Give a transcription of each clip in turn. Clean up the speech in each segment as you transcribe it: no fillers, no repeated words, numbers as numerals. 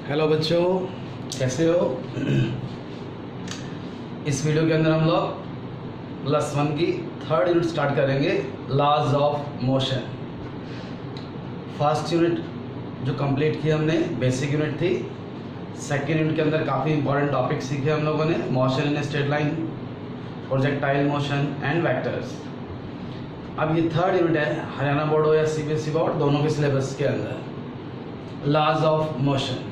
Hello बच्चों, कैसे हो। इस वीडियो के अंदर हम लोग +1 की 3rd यूनिट स्टार्ट करेंगे, laws of motion. First unit जो कंप्लीट की हमने बेसिक यूनिट थी। सेकेंड यूनिट के अंदर काफ़ी इंपॉर्टेंट टॉपिक सीखे हम लोगों ने, motion in straight line, projectile motion and vectors. अब ये 3rd यूनिट है, हरियाणा बोर्ड हो या CBSE बोर्ड, दोनों के सिलेबस के अंदर लॉज ऑफ मोशन।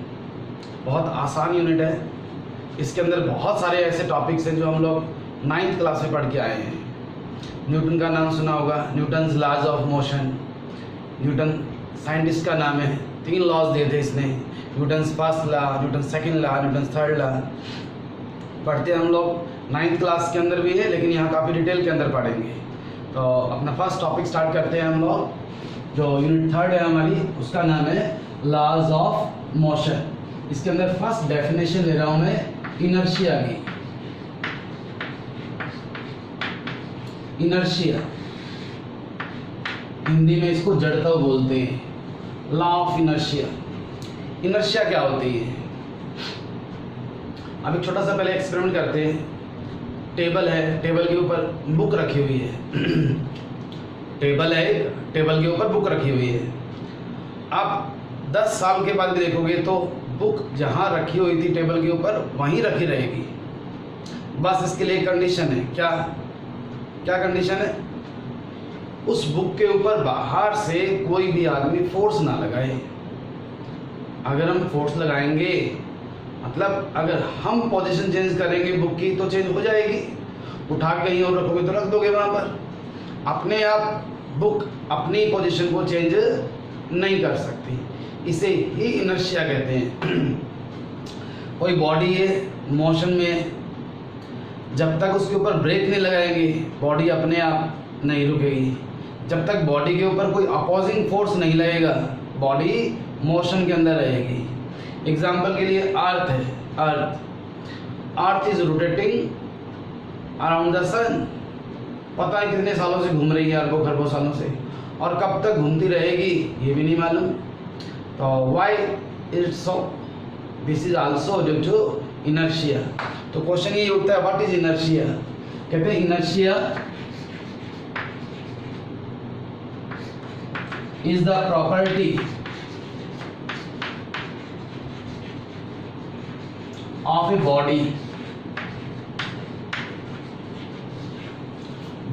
बहुत आसान यूनिट है। इसके अंदर बहुत सारे ऐसे टॉपिक्स हैं जो हम लोग 9th क्लास में पढ़ के आए हैं। न्यूटन का नाम सुना होगा, Newton's laws of motion. Newton scientist का नाम है, 3 लॉज दिए थे इसने, Newton's first law, Newton second law, Newton third law. पढ़ते हम लोग 9th क्लास के अंदर भी है, लेकिन यहाँ काफ़ी डिटेल के अंदर पढ़ेंगे। तो अपना फर्स्ट टॉपिक स्टार्ट करते हैं हम लोग। जो यूनिट 3rd है हमारी, उसका नाम है लॉज ऑफ मोशन। इसके अंदर फर्स्ट डेफिनेशन ले रहा हूं मैं इनर्शिया की। इनर्शिया हिंदी में इसको जड़ता बोलते हैं, लॉ ऑफ इनर्शिया। इनर्शिया क्या होती है? अब एक छोटा सा पहले एक्सपेरिमेंट करते हैं। टेबल है, टेबल के ऊपर बुक रखी हुई है। टेबल है, टेबल के ऊपर बुक रखी हुई है। आप 10 साल के बाद भी देखोगे तो बुक जहाँ रखी हुई थी टेबल के ऊपर वहीं रखी रहेगी। बस इसके लिए कंडीशन है, क्या क्या कंडीशन है? उस बुक के ऊपर बाहर से कोई भी आदमी फोर्स ना लगाए। अगर हम फोर्स लगाएंगे, मतलब अगर हम पोजीशन चेंज करेंगे बुक की, तो चेंज हो जाएगी। उठा के कहीं और रखोगे तो रख दोगे वहाँ पर। अपने आप बुक अपनी पोजीशन को चेंज नहीं कर सकती। इसे ही इनर्शिया कहते हैं। कोई बॉडी है मोशन में, जब तक उसके ऊपर ब्रेक नहीं लगाएंगे बॉडी अपने आप नहीं रुकेगी। जब तक बॉडी के ऊपर कोई अपोजिंग फोर्स नहीं लगेगा, बॉडी मोशन के अंदर रहेगी। एग्जाम्पल के लिए अर्थ है, earth is rotating around the sun. पता है कितने सालों से घूम रही है, अरबों खरबों सालों से, और कब तक घूमती रहेगी ये भी नहीं मालूम। तो why is so? This is also due to inertia. तो क्वेश्चन ये उठता है, व्हाट इज इनर्शिया? कहते हैं inertia is the property of a body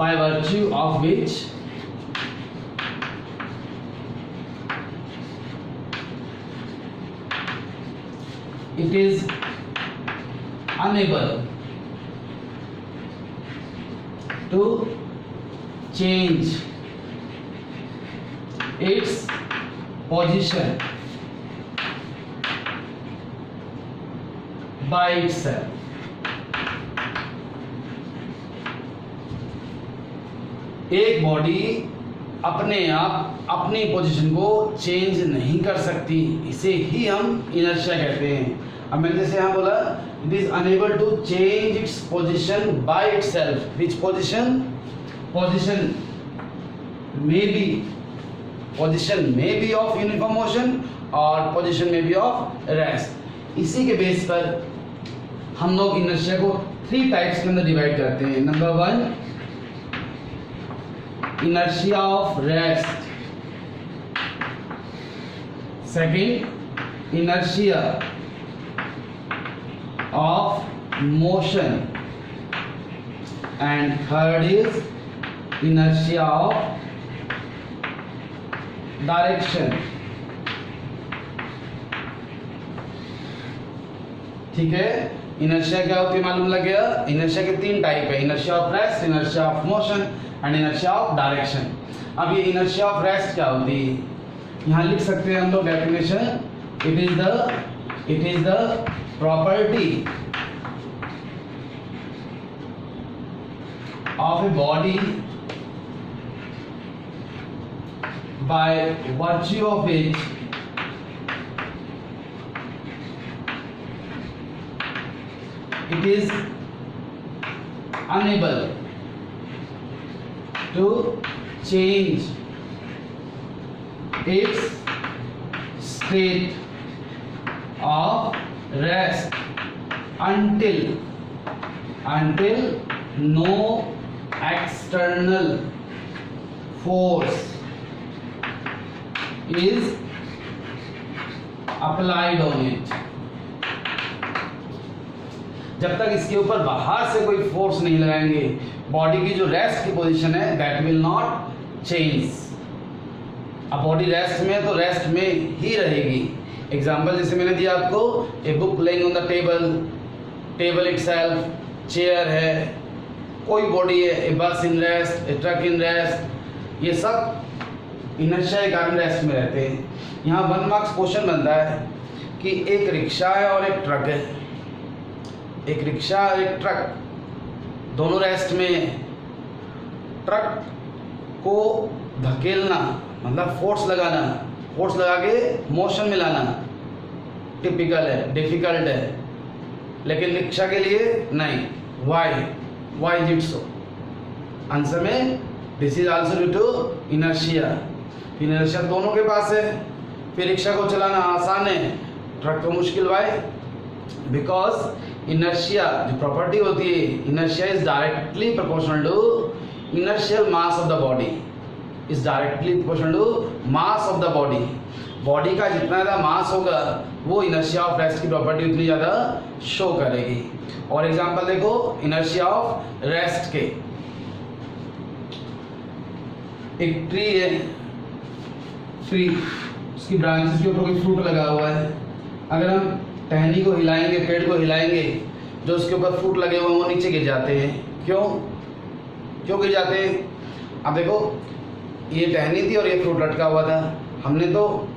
by virtue of which it is unable to change its position by itself। एक body अपने आप अपनी पोजीशन को चेंज नहीं कर सकती, इसे ही हम इनर्शिया कहते हैं। अब मैंने जैसे यहाँ बोला, it is unable to change its position by itself. Which position? Position may be of uniform motion or position may be of rest. इसी के बेस पर हम लोग इनर्शिया को 3 टाइप्स के अंदर डिवाइड करते हैं। Number 1, inertia of rest. Second, inertia of motion. And third is inertia of direction. ठीक है, इनर्शिया क्या होती है मालूम लग गया। इनर्शिया के 3 टाइप है, inertia of rest, inertia of motion and inertia of direction. अब ये इनर्शिया ऑफ रेस्ट क्या होती है? यहाँ लिख सकते हैं हम लोग definition, it is the property of a body by virtue of which it is unable to change its state of rest until no external force is applied on it। जब तक इसके ऊपर बाहर से कोई फोर्स नहीं लगाएंगे, बॉडी की जो रेस्ट की पोजीशन है दैट विल नॉट चेंज। अब बॉडी रेस्ट में है तो रेस्ट में ही रहेगी। एग्जाम्पल जैसे मैंने दिया आपको, a book laying on the table itself, chair है, कोई बॉडी है, ए बस in rest, A truck in rest, ये सब इनर्शिया के कारण रेस्ट में रहते हैं। यहाँ 1 मार्क्स क्वेश्चन बनता है कि एक रिक्शा है और एक ट्रक है, एक रिक्शा और एक ट्रक दोनों रेस्ट में है। ट्रक को धकेलना मतलब फोर्स लगाना, फोर्स लगा के मोशन में लाना टिपिकल है, डिफिकल्ट है, लेकिन रिक्शा के लिए नहीं। Why is it so? Answer में this is also due to inertia. Inertia दोनों के पास है, फिर रिक्शा को चलाना आसान है, ट्रक को मुश्किल। वाई? बिकॉज इनर्शिया जो प्रॉपर्टी होती है, inertia is directly proportional to inertial mass of the body, is directly proportional to mass of the body. Body का जितना ज़्यादा मास होगा वो इनर्शिया ऑफ रेस्ट की प्रॉपर्टी उतनी ज़्यादा शो करेगी। और एग्जांपल देखो इनर्शिया ऑफ रेस्ट के, एक ट्री है, ट्री उसकी ब्रांचेस के ऊपर कोई फ्रूट लगा हुआ है। अगर हम टहनी को हिलाएंगे, पेड़ को हिलाएंगे, जो उसके ऊपर फ्रूट लगे हुए हैं वो नीचे गिर जाते हैं। क्यों गिर जाते हैं? अब देखो ये टहनी थी और ये फ्रूट लटका हुआ था, हमने तो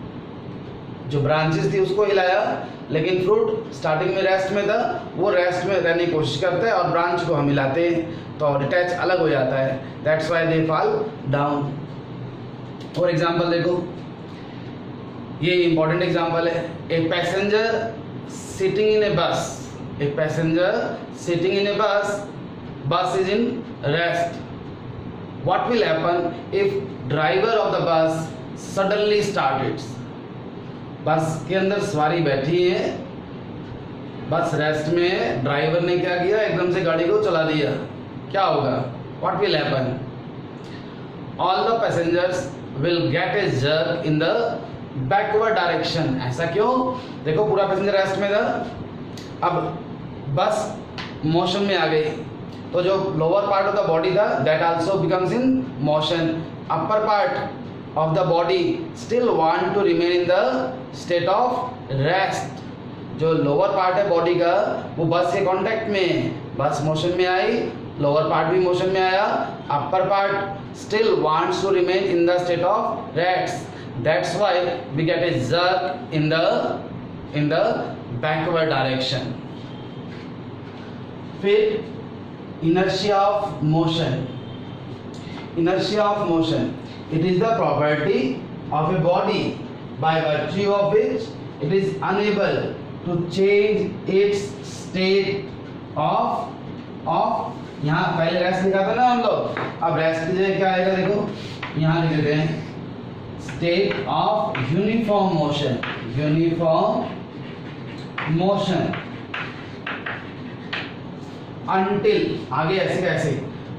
जो ब्रांचेस थी उसको हिलाया, लेकिन फ्रूट स्टार्टिंग में रेस्ट में था, वो रेस्ट में रहने की कोशिश करता है और ब्रांच को हम हिलाते हैं तो डिटैच अलग हो जाता है, that's why they fall down. और एग्जांपल देखो, ये इंपॉर्टेंट एग्जांपल है, ए पैसेंजर सिटिंग इन ए बस, ए पैसेंजर सिटिंग इन ए बस is in rest. What will happen if driver of the bus suddenly started? बस के अंदर सवारी बैठी है, बस रेस्ट में है, ड्राइवर ने क्या किया, एकदम से गाड़ी को चला दिया, क्या होगा? What will happen? All the passengers will get a jerk in the backward direction। ऐसा क्यों? देखो पूरा पैसेंजर रेस्ट में था, अब बस मोशन में आ गई तो जो lower part of the body था that also becomes in motion, upper part of the body still want to remain in the state of rest. जो लोअर पार्ट है बॉडी का वो बस के कांटेक्ट में, बस मोशन में आई, lower part भी मोशन में आया, upper part still wants to remain in the state of rest, that's why we get a jerk in the backward direction. फिर inertia of motion, inertia of motion, it is the property of a body by virtue of which it is unable to change its state of यहाँ पहले rest लिखा था ना हम लोग, अब rest की जगह क्या आएगा? देखो यहाँ लिख देते हैं state of uniform motion, uniform motion until आगे ऐसे कैसे,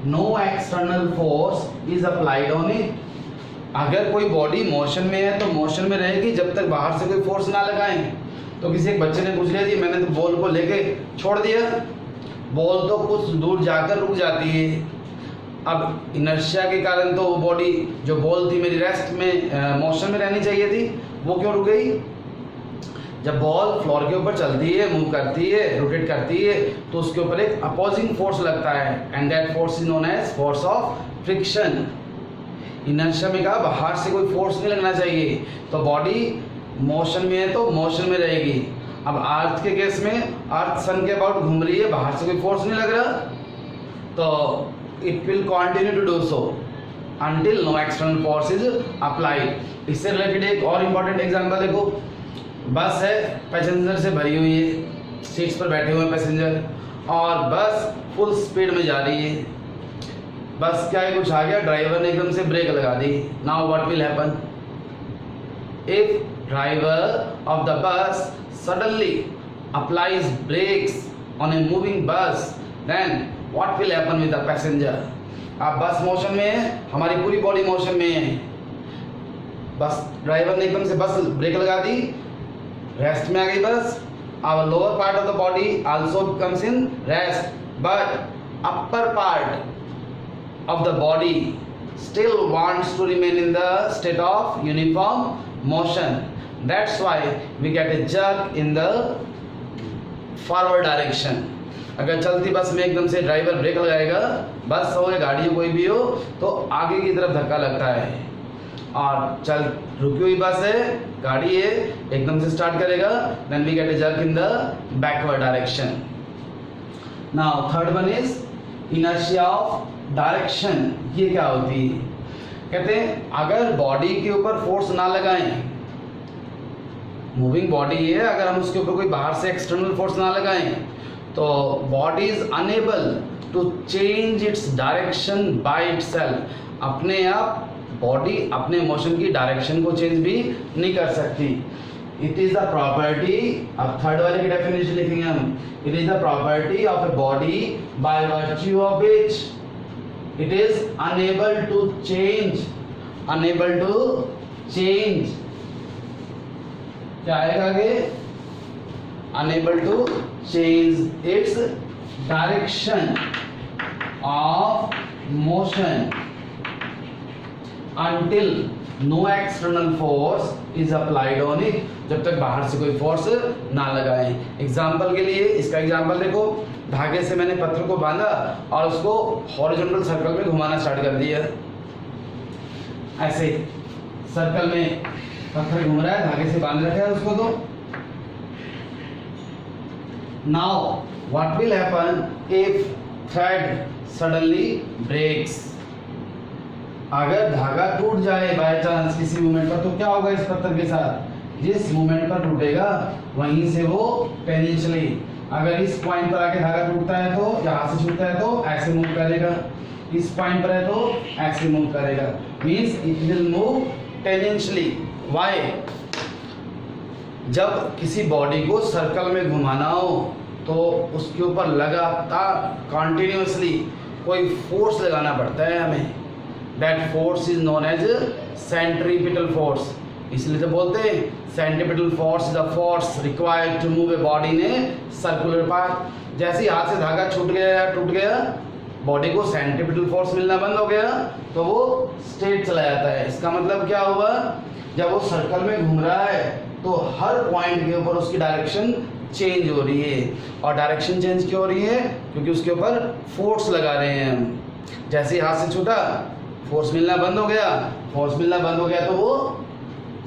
no external force is applied on it। अगर कोई बॉडी मोशन में है तो मोशन में रहेगी जब तक बाहर से कोई फोर्स ना लगाएं। तो किसी एक बच्चे ने पूछ लिया जी मैंने तो बॉल को लेके छोड़ दिया, बॉल तो कुछ दूर जाकर रुक जाती है। अब इनर्शिया के कारण तो वो बॉडी जो बॉल थी मेरी रेस्ट में मोशन में रहनी चाहिए थी, वो क्यों रुक गई? जब बॉल फ्लोर के ऊपर चलती है, मूव करती है, रोटेट करती है, तो उसके ऊपर एक अपोजिंग फोर्स लगता है and that force is known as force of friction. Inertia में कहा बाहर से कोई फोर्स नहीं लगना चाहिए, तो बॉडी मोशन में है तो मोशन में रहेगी। अब अर्थ के केस में अर्थ सन के अबाउट घूम रही है, बाहर से कोई फोर्स नहीं लग रहा, तो it will continue to do so until no external force is applied. इससे रिलेटेड एक और इम्पॉर्टेंट एग्जांपल देखो, बस है, पैसेंजर से भरी हुई है, सीट्स पर बैठे हुए हैं पैसेंजर और बस फुल स्पीड में जा रही है। बस क्या है, कुछ आ गया, ड्राइवर ने एकदम से ब्रेक लगा दी। Now what will happen? If driver of the bus suddenly applies brakes on a moving bus, then what will happen with the passenger? आप बस मोशन में है, हमारी पूरी बॉडी मोशन में है, बस ड्राइवर ने एकदम से बस ब्रेक लगा दी, रेस्ट में आ गई बस, our lower part of the body also comes in rest, but upper part of the body still wants to remain in the state of uniform motion. That's why we get a jerk in the forward direction. अगर चलती बस में एकदम से driver break लगाएगा, बस हो या गाड़ी कोई भी हो, तो आगे की तरफ धक्का लगता है, और चल रुकी हुई बस है, गाड़ी है, एकदम से स्टार्ट करेगा, then we get a jerk in the backward direction. Now third one is inertia of direction. ये क्या होती है? कहते हैं अगर बॉडी के ऊपर फोर्स ना लगाएं, मूविंग बॉडी है, अगर हम उसके ऊपर कोई बाहर से एक्सटर्नल फोर्स ना लगाएं, तो body is unable to change its direction by itself. अपने आप बॉडी अपने मोशन की डायरेक्शन को चेंज भी नहीं कर सकती. इट इज द प्रॉपर्टी, अब थर्ड वाले की डेफिनेशन लिखेंगे हम. It is the property of a body by virtue of which it is unable to change क्या आएगा आगे? unable to change its direction of motion until no external force is applied on it. जब तक बाहर से कोई force ना लगाएं. एग्जाम्पल के लिए इसका एग्जाम्पल देखो, धागे से मैंने पत्थर को बांधा और उसको हॉरिजॉन्टल सर्कल में घुमाना स्टार्ट कर दिया. ऐसे सर्कल में पत्थर घूम रहा है, धागे से बांध रखा है उसको. तो now what will happen if thread suddenly breaks? अगर धागा टूट जाए बाय चांस किसी मोमेंट पर, तो क्या होगा इस पत्थर के साथ? जिस मोमेंट पर टूटेगा वहीं से वो टेंजेंशियली, अगर इस पॉइंट पर आके धागा टूटता है तो यहाँ से छूटता है तो ऐसे मूव करेगा, इस पॉइंट पर है तो ऐसे मूव करेगा. Means it will move tangentially. Why? जब किसी बॉडी को सर्कल में घुमाना हो तो उसके ऊपर लगातार कंटिन्यूअसली कोई फोर्स लगाना पड़ता है हमें. That force is known as centripetal force. इसलिए तो बोलते हैं centripetal force is the force required to move a body in a circular path. जैसे ही हाथ से धागा छूट गया या टूट गया, बॉडी को सेंट्रीपिटल फोर्स मिलना बंद हो गया, तो वो स्ट्रेट चला जाता है. इसका मतलब क्या हुआ? जब वो सर्कल में घूम रहा है तो हर पॉइंट के ऊपर उसकी डायरेक्शन चेंज हो रही है. और डायरेक्शन चेंज क्यों हो रही है? क्योंकि उसके ऊपर फोर्स लगा रहे हैं हम. जैसे ही हाथ से छूटा, फोर्स मिलना बंद हो गया, फोर्स मिलना बंद हो गया तो वो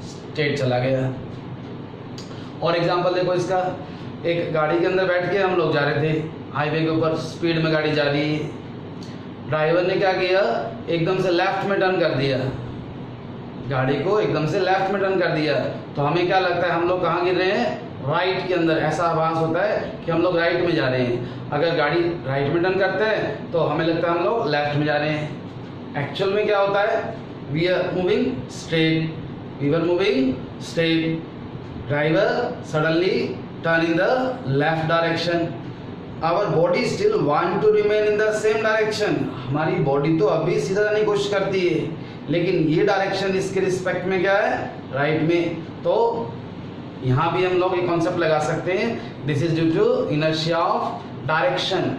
स्ट्रेट चला गया. और एग्जांपल देखो इसका, एक गाड़ी के अंदर बैठ के हम लोग जा रहे थे, हाईवे के ऊपर स्पीड में गाड़ी जा रही है. ड्राइवर ने क्या किया? एकदम से लेफ्ट में टर्न कर दिया, गाड़ी को एकदम से लेफ्ट में टर्न कर दिया. तो हमें क्या लगता है हम लोग कहाँ गिर रहे हैं? राइट के अंदर. ऐसा आभास होता है कि हम लोग राइट में जा रहे हैं. अगर गाड़ी राइट में टर्न करते हैं तो हमें लगता है हम लोग लेफ्ट में जा रहे हैं. एक्चुअल में क्या होता है? We are moving straight, we were moving straight. Driver suddenly turn in the left direction. Our body still want to remain in the same direction. हमारी बॉडी तो अभी सीधा जाने की कोशिश करती है, लेकिन ये डायरेक्शन इसके रिस्पेक्ट में क्या है? राइट में. तो यहाँ भी हम लोग एक कॉन्सेप्ट लगा सकते हैं, this is due to inertia of direction.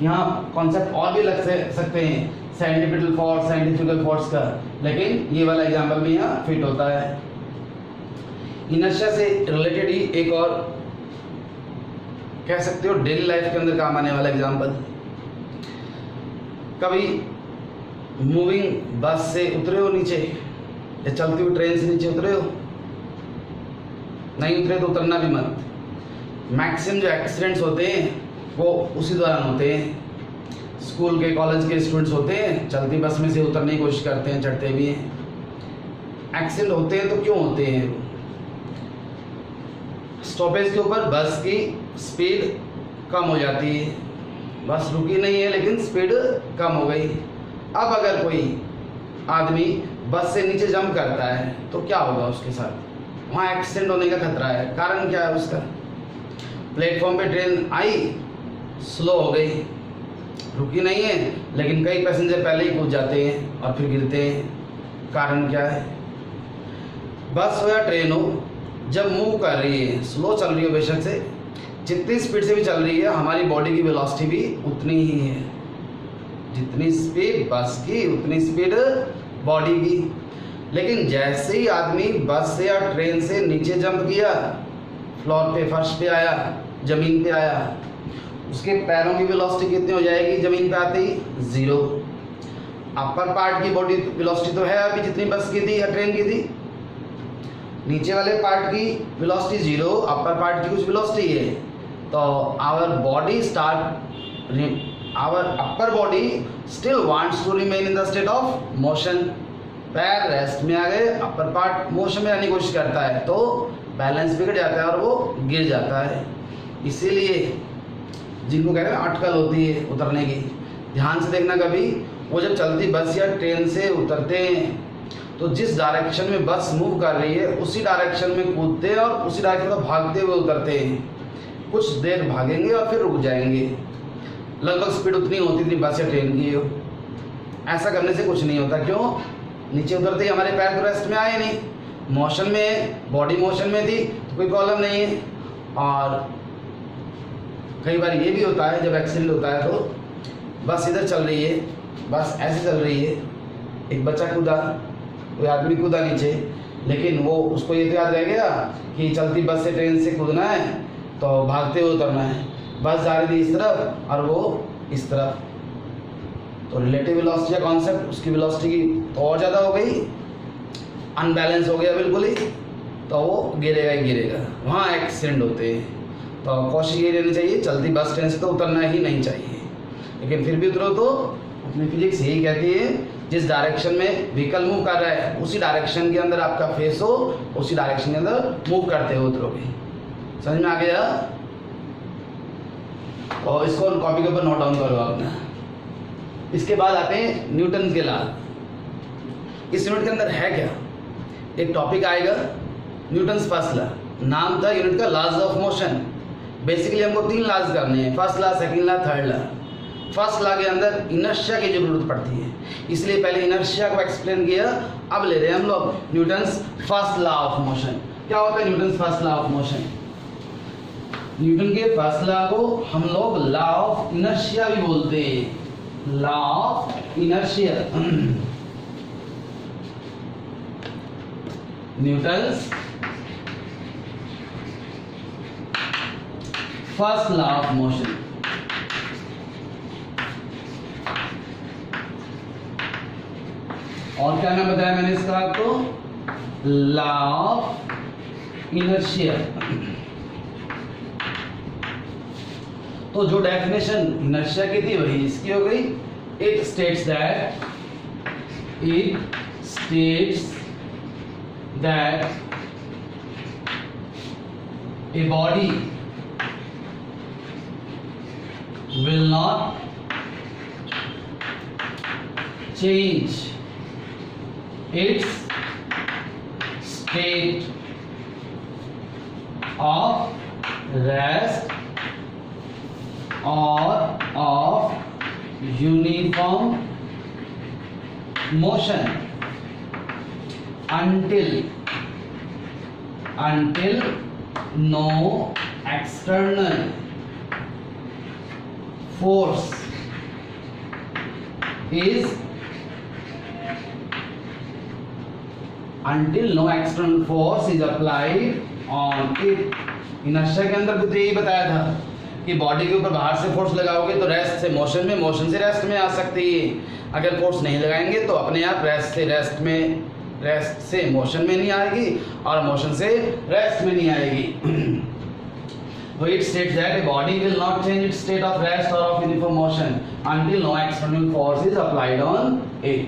यहाँ कॉन्सेप्ट और भी लग सकते हैं, सेंट्रीपिटल फोर्स, सेंट्रीफ्यूगल फोर्स का, लेकिन ये वाला एग्जांपल भी यहाँ फिट होता है. इनर्शिया से रिलेटेड ही एक और कह सकते हो डेली लाइफ के अंदर काम आने वाला एग्जांपल. कभी मूविंग बस से उतरे हो नीचे, या चलती हुई ट्रेन से नीचे उतरे हो? नहीं उतरे तो उतरना भी मत. मैक्सिमम जो एक्सीडेंट्स होते हैं वो उसी दौरान होते हैं. स्कूल के, कॉलेज के स्टूडेंट्स होते हैं, चलती बस में से उतरने की कोशिश करते हैं, चढ़ते भी हैं. एक्सीडेंट होते हैं तो क्यों होते हैं? स्टॉपेज के ऊपर बस की स्पीड कम हो जाती है, बस रुकी नहीं है लेकिन स्पीड कम हो गई. अब अगर कोई आदमी बस से नीचे जंप करता है तो क्या होगा उसके साथ? वहाँ एक्सीडेंट होने का खतरा है। कारण क्या है उसका? प्लेटफॉर्म पे ट्रेन आई, स्लो हो गई, रुकी नहीं है, लेकिन कई पैसेंजर पहले ही कूद जाते हैं और फिर गिरते हैं। कारण क्या है? बस हो या ट्रेन हो, जब मूव कर रही है, स्लो चल रही हो बेशक से, जितनी स्पीड से भी चल रही है, हमारी बॉडी की वेलोसिटी भी उतनी ही है। जितनी स्पीड बस की उतनी स्पीड बॉडी की। लेकिन जैसे ही आदमी बस से या ट्रेन से नीचे जंप किया, फ्लोर पे, फर्श पे आया, ज़मीन पे आया, उसके पैरों की वेलोसिटी कितनी हो जाएगी ज़मीन पे आते ही? 0। अपर पार्ट की बॉडी वेलोसिटी तो है अभी जितनी बस की थी या ट्रेन की थी। नीचे वाले पार्ट की वेलोसिटी 0, अपर पार्ट की कुछ वेलोसिटी है। तो our upper body still wants to remain in the state of motion. पैर रेस्ट में आ गए, अपर पार्ट मोशन में आने की कोशिश करता है, तो बैलेंस बिगड़ जाता है और वो गिर जाता है। इसीलिए जिनको कहते हैं अटकल होती है उतरने की, ध्यान से देखना कभी, वो जब चलती बस या ट्रेन से उतरते हैं तो जिस डायरेक्शन में बस मूव कर रही है उसी डायरेक्शन में कूदते हैं और उसी डायरेक्शन में भागते हुए उतरते हैं। कुछ देर भागेंगे और फिर रुक जाएंगे। लगभग स्पीड उतनी होती थी बस या ट्रेन की हो। ऐसा करने से कुछ नहीं होता। क्यों? नीचे उतरते ही हमारे पैर तो रेस्ट में आए नहीं, मोशन में, बॉडी मोशन में थी, तो कोई प्रॉब्लम नहीं है। और कई बार ये भी होता है जब एक्सीडेंट होता है तो बस इधर चल रही है, बस ऐसे चल रही है, एक बच्चा कूदा, कोई आदमी कूदा नीचे, लेकिन वो उसको ये तो याद रह गया कि चलती बस से ट्रेन से कूदना है तो भागते हुए उतरना है। बस जा रही थी इस तरफ और वो इस तरफ, तो रिलेटिव वेलोसिटी का कॉन्सेप्ट, उसकी वेलोसिटी की तो और ज़्यादा हो गई, अनबैलेंस हो गया बिल्कुल ही, तो वो गिरेगा ही गिरेगा। वहाँ एक्सीडेंट होते हैं। तो कोशिश ये रहनी चाहिए, चलती बस ट्रेन से तो उतरना ही नहीं चाहिए, लेकिन फिर भी उतरो तो अपनी फिजिक्स यही कहती है जिस डायरेक्शन में व्हीकल मूव कर रहा है उसी डायरेक्शन के अंदर आपका फेस हो, उसी डायरेक्शन के अंदर मूव करते हुए उतरोगे। समझ में आ गया? और इसको कॉपी के ऊपर नोट डाउन करो आपने। इसके बाद आते हैं न्यूटन के लॉ। इस यूनिट के अंदर है क्या? एक टॉपिक आएगा न्यूटन्स फर्स्ट लॉ, नाम था यूनिट का लॉज ऑफ मोशन। बेसिकली हमको 3 लॉज करने हैं, first law, second law, third law. First law के अंदर इनर्शिया की जरूरत पड़ती है, इसलिए पहले इनर्शिया को एक्सप्लेन किया। अब ले रहे हैं हम लोग Newton's first law of motion. क्या होता है Newton's first law of motion? Newton के फर्स्ट लॉ को हम लोग लॉ ऑफ इनर्शिया भी बोलते हैं। Law of inertia, Newton's first law of motion. और क्या नाम बताया मैंने इसका आपको? Law of inertia. तो जो डेफिनेशन इनर्शिया की थी वही इसकी हो गई। It states that a body will not change its state of rest or of uniform motion until no external force is applied on it। Inertia के अंदर भी तो यही बताया था कि बॉडी के ऊपर बाहर से फोर्स लगाओगे तो रेस्ट से मोशन में, मोशन से रेस्ट में आ सकती है। अगर फोर्स नहीं लगाएंगे तो अपने आप रेस्ट से मोशन में नहीं आएगी और मोशन से रेस्ट में नहीं आएगी। So it states that a body will not change its state of rest or of uniform motion until no external force is applied on it।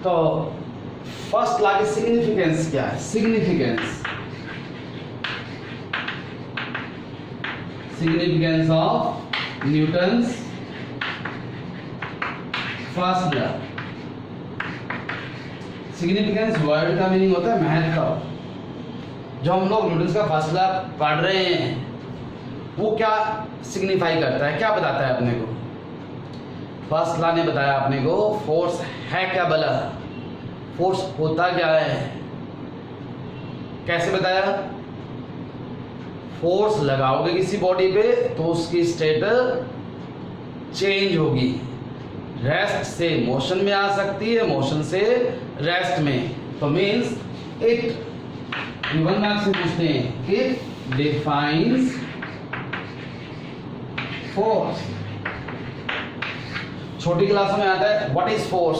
तो फर्स्ट लॉ की सिग्निफिकेंस क्या है? Significance of Newton's first law. Significance word का meaning होता है महत्व। जो हम लोग न्यूटन का फर्स्ट लॉ पढ़ रहे हैं वो क्या सिग्निफाई करता है, क्या बताता है अपने को। फर्स्ट लॉ ने बताया अपने को फोर्स है क्या भला, फोर्स होता क्या है, कैसे बताया। फोर्स लगाओगे किसी बॉडी पे तो उसकी स्टेट चेंज होगी, रेस्ट से मोशन में आ सकती है, मोशन से रेस्ट में। तो मीन्स इट, 1 मार्क्स से पूछते हैं, इट डिफाइंस फोर्स। छोटी क्लास में आता है व्हाट इज फोर्स,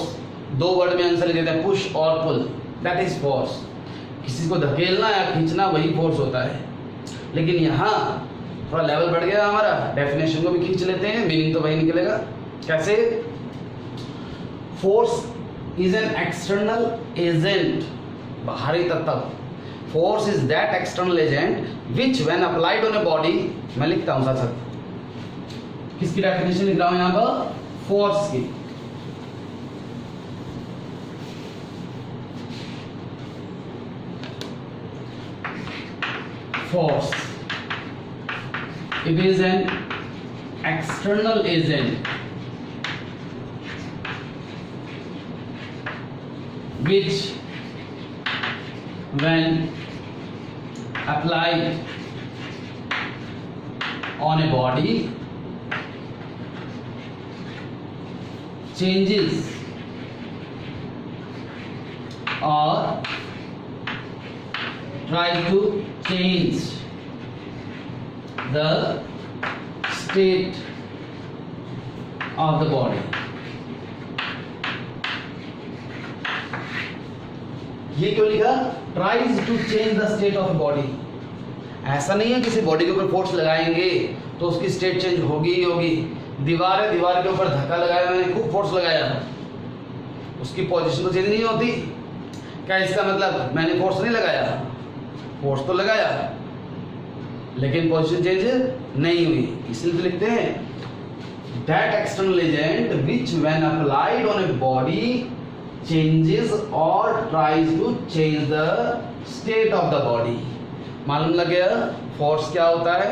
2 वर्ड में आंसर देते हैं, पुश और पुल, दैट इज फोर्स। किसी को धकेलना या खींचना वही फोर्स होता है। लेकिन यहाँ थोड़ा लेवल बढ़ गया हमारा, डेफिनेशन को भी खींच लेते हैं, मीनिंग तो वही निकलेगा। कैसे? Force is an external agent, बाहरी तत्व। Force is that external agent which when applied on a body, मैं लिखता हूं साथ, किसकी डेफिनेशन लिख रहा हूं यहां पर, फोर्स की। Force, it is an external agent which when applied on a body changes or tries to change the state of the body। ये क्यों लिखा? tries to change the state of the body। ऐसा नहीं है किसी body के ऊपर force लगाएंगे तो उसकी स्टेट चेंज होगी ही होगी। दीवार है, दीवार के ऊपर धक्का लगाया मैंने, खूब फोर्स लगाया, उसकी पोजीशन तो चेंज नहीं होती। क्या इसका मतलब मैंने फोर्स नहीं लगाया? फोर्स तो लगाया लेकिन पोजीशन चेंज नहीं हुई। इसलिए तो लिखते हैं that external agent which when applied on a body changes or tries to change the state of the body. मालूम लग गया फोर्स क्या होता है,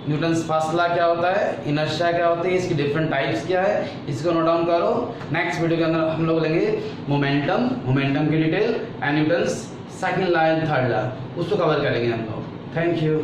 न्यूटन्स फर्स्ट लॉ क्या होता है, इनर्शिया क्या होती है, इसकी डिफरेंट टाइप्स क्या है, इसको नोट डाउन करो। नेक्स्ट वीडियो के अंदर हम लोग लेंगे मोमेंटम, मोमेंटम की detail and Newton's second law and third law, उसको कवर करेंगे हम लोग। Thank you.